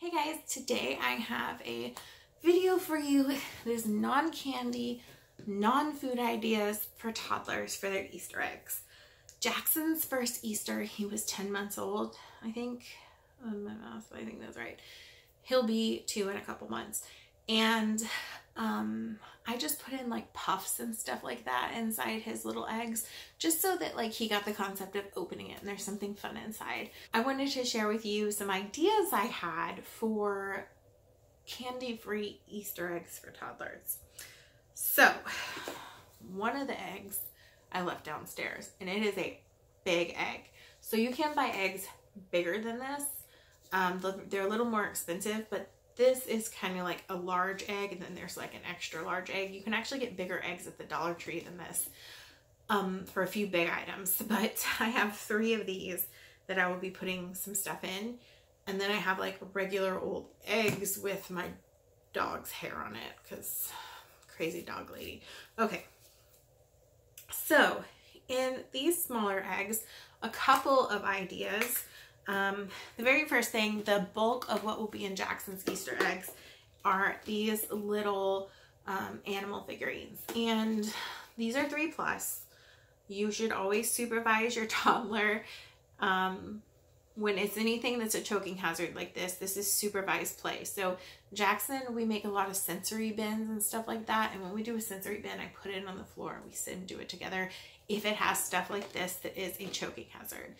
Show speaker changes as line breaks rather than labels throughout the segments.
Hey guys, today I have a video for you. There's non-candy, non-food ideas for toddlers for their Easter eggs. Jackson's first Easter, he was 10 months old, I think. My math, I think that's right. He'll be 2 in a couple months. And I just put in like puffs and stuff like that inside his little eggs, just so that like he got the concept of opening it and there's something fun inside. I wanted to share with you some ideas I had for candy-free Easter eggs for toddlers. So one of the eggs I left downstairs, and it is a big egg. So you can buy eggs bigger than this. They're a little more expensive, but this is kind of like a large egg, and then there's like an extra large egg. You can actually get bigger eggs at the Dollar Tree than this for a few big items. But I have 3 of these that I will be putting some stuff in. And then I have like regular old eggs with my dog's hair on it because crazy dog lady. Okay. So in these smaller eggs, a couple of ideas. The very first thing, the bulk of what will be in Jackson's Easter eggs are these little animal figurines. And these are 3+. You should always supervise your toddler. When it's anything that's a choking hazard like this is supervised play. So Jackson, we make a lot of sensory bins and stuff like that. And when we do a sensory bin, I put it on the floor. We sit and do it together if it has stuff like this that is a choking hazard.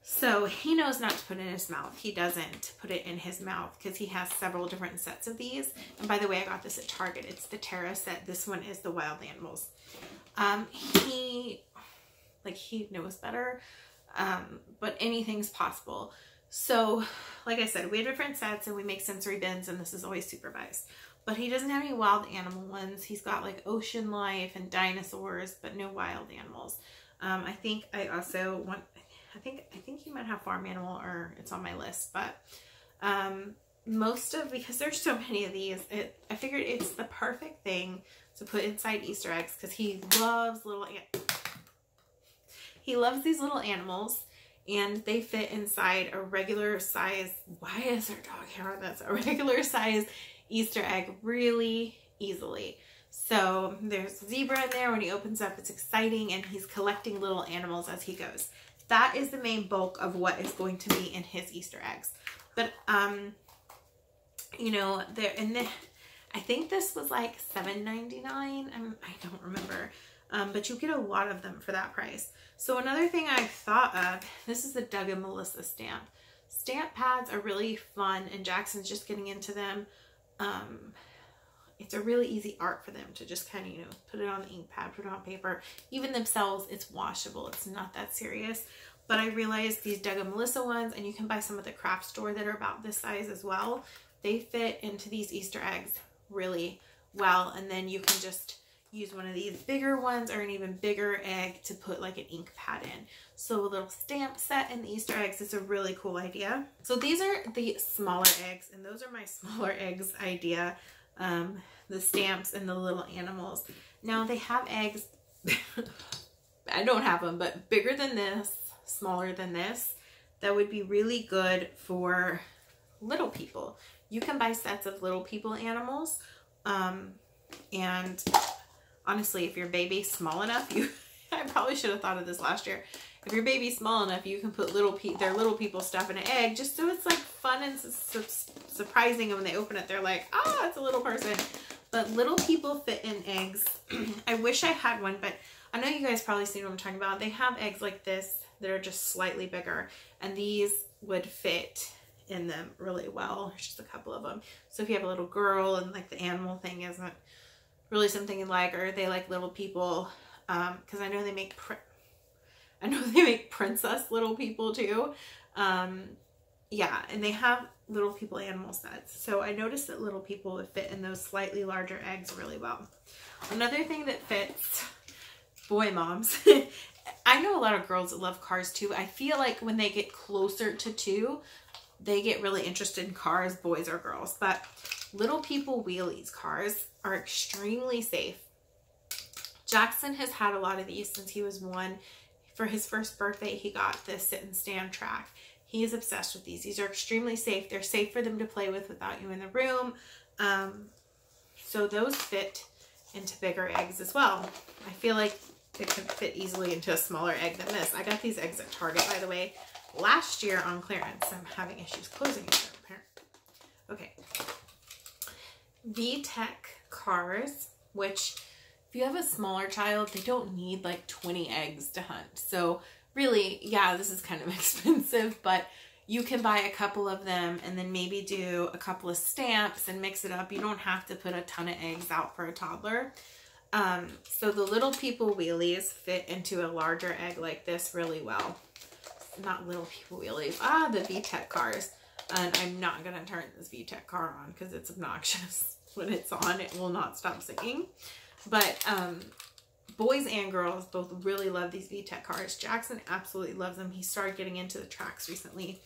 So he knows not to put it in his mouth. He doesn't put it in his mouth because he has several different sets of these. And by the way, I got this at Target. It's the Terra set. This one is the wild animals. He knows better, but anything's possible. So like I said, we have different sets and we make sensory bins, and this is always supervised. But he doesn't have any wild animal ones. He's got like ocean life and dinosaurs, but no wild animals. I think he might have farm animal, or it's on my list, but because there's so many of these, I figured it's the perfect thing to put inside Easter eggs because he loves these little animals, and they fit inside a regular size. Why is there dog hair on this? A regular size Easter egg really easily. So there's a zebra in there. When he opens up, it's exciting, and he's collecting little animals as he goes. That is the main bulk of what is going to be in his Easter eggs. But, you know, I think this was like $7.99. I don't remember. But you get a lot of them for that price. So another thing I thought of, this is the Doug and Melissa stamp. Stamp pads are really fun, and Jackson's just getting into them. It's a really easy art for them to just kind of, you know, put it on the ink pad, put it on paper. Even themselves, it's washable. It's not that serious. But I realized these Doug and Melissa ones, and you can buy some at the craft store that are about this size as well. They fit into these Easter eggs really well. And then you can just use one of these bigger ones or an even bigger egg to put like an ink pad in. So a little stamp set in the Easter eggs is a really cool idea. So these are the smaller eggs, and those are my smaller eggs idea. The stamps and the little animals. Now they have eggs, I don't have them, but bigger than this, smaller than this, that would be really good for little people. You can buy sets of little people animals, and honestly, if your baby's small enough, I probably should have thought of this last year. If your baby's small enough, you can put their little people stuff in an egg, just so it's like fun and surprising, and when they open it, they're like, oh, it's a little person. But little people fit in eggs. I wish I had one, but I know you guys probably seen what I'm talking about. They have eggs like this that are just slightly bigger, and these would fit in them really well. There's just a couple of them. So if you have a little girl and like the animal thing isn't really something you like, or they like little people, because I know they make princess little people too. Yeah, and they have little people animal sets. So I noticed that little people would fit in those slightly larger eggs really well. Another thing that fits boy moms. I know a lot of girls that love cars too. I feel like when they get closer to 2, they get really interested in cars, boys or girls. But little people wheelies cars are extremely safe. Jackson has had a lot of these since he was 1. For his first birthday, he got this sit and stand track. He is obsessed with these. These are extremely safe. They're safe for them to play with without you in the room. So those fit into bigger eggs as well. I feel like it could fit easily into a smaller egg than this. I got these eggs at Target, by the way, last year on clearance. I'm having issues closing it, apparently. Okay. Vtech Cards, which if you have a smaller child, they don't need like 20 eggs to hunt. So really, yeah, this is kind of expensive, but you can buy a couple of them and then maybe do a couple of stamps and mix it up. You don't have to put a ton of eggs out for a toddler. So the little people wheelies fit into a larger egg like this really well. Not little people wheelies. The Vtech Cards. And I'm not going to turn this Vtech car on because it's obnoxious. When it's on, it will not stop singing. But boys and girls both really love these Vtech Cards. Jackson absolutely loves them. He started getting into the tracks recently.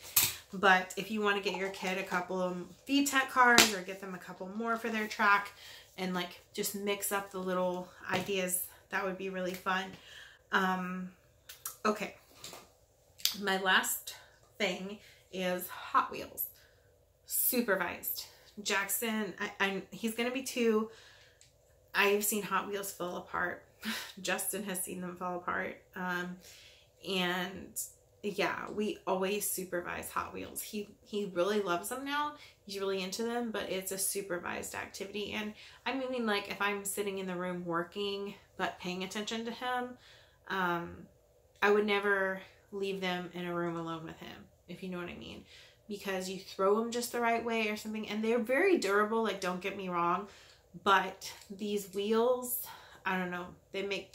But if you want to get your kid a couple of Vtech Cards or get them a couple more for their track and like just mix up the little ideas, that would be really fun. Okay. My last thing is Hot Wheels. Supervised. Jackson, he's going to be 2. I've seen Hot Wheels fall apart. Justin has seen them fall apart. And yeah, we always supervise Hot Wheels. He really loves them now. He's really into them, but it's a supervised activity. And I mean, like if I'm sitting in the room working, but paying attention to him, I would never leave them in a room alone with him, if you know what I mean. Because you throw them just the right way or something. And they're very durable, like don't get me wrong. But these wheels, I don't know,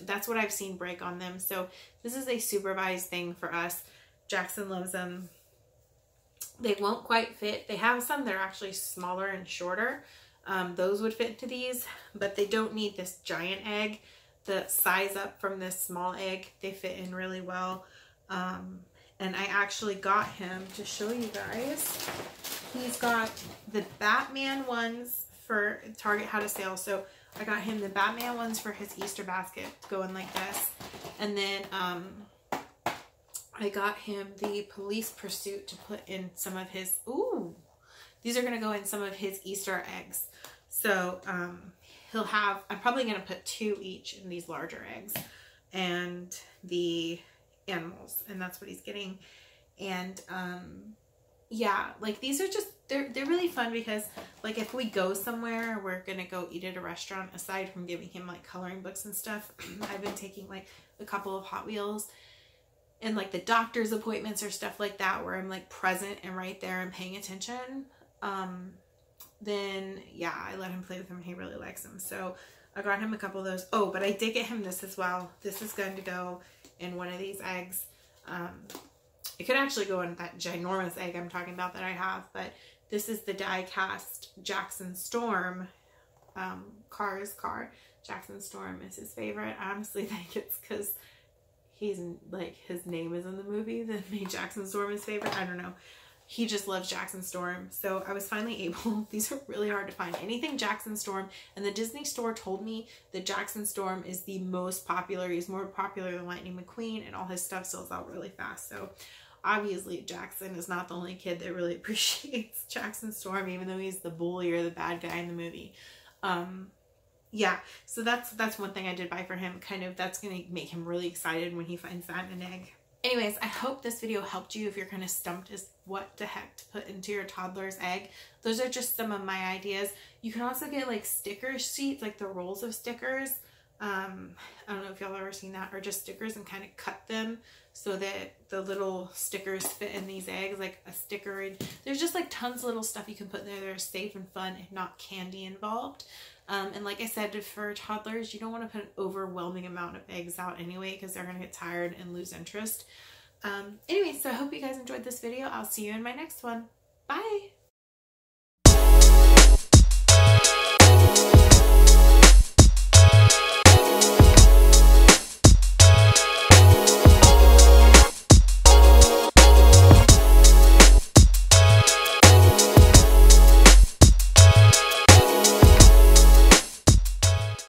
that's what I've seen break on them. So this is a supervised thing for us. Jackson loves them. They won't quite fit. They have some that are actually smaller and shorter. Those would fit into these, but they don't need this giant egg. The size up from this small egg, they fit in really well. And I actually got him to show you guys. He's got the Batman ones for Target had a sale. So I got him the Batman ones for his Easter basket going like this. And then I got him the Police Pursuit to put in some of his, these are going to go in some of his Easter eggs. So he'll have, I'm probably going to put 2 each in these larger eggs. And the animals, and that's what he's getting. And yeah, like these are just, they're really fun because like if we go somewhere, we're gonna go eat at a restaurant, aside from giving him like coloring books and stuff, I've been taking like a couple of Hot Wheels and like the doctor's appointments or stuff like that where I'm like present and right there and paying attention. Then yeah, I let him play with them and he really likes them. So I got him a couple of those. Oh, but I did get him this as well. This is going to go in one of these eggs. It could actually go in that ginormous egg I'm talking about that I have, but this is the die cast Jackson Storm Cars car. Jackson Storm is his favorite. I honestly think it's because he's like, his name is in the movie that made Jackson Storm his favorite. I don't know. He just loves Jackson Storm. So I was finally able, these are really hard to find, anything Jackson Storm. And the Disney store told me that Jackson Storm is the most popular. He's more popular than Lightning McQueen and all his stuff sells out really fast. So obviously Jackson is not the only kid that really appreciates Jackson Storm, even though he's the bully or the bad guy in the movie. Yeah, so that's one thing I did buy for him. Kind of, that's going to make him really excited when he finds that in an egg. Anyways, I hope this video helped you if you're kind of stumped as what the heck to put into your toddler's egg. Those are just some of my ideas. You can also get like sticker sheets, like the rolls of stickers. I don't know if y'all ever seen that, or just stickers and kind of cut them so that the little stickers fit in these eggs, like a sticker. And there's just like tons of little stuff you can put in there that are safe and fun and not candy involved. And like I said, for toddlers, you don't want to put an overwhelming amount of eggs out anyway, because they're going to get tired and lose interest. Anyway, so I hope you guys enjoyed this video. I'll see you in my next one. Bye!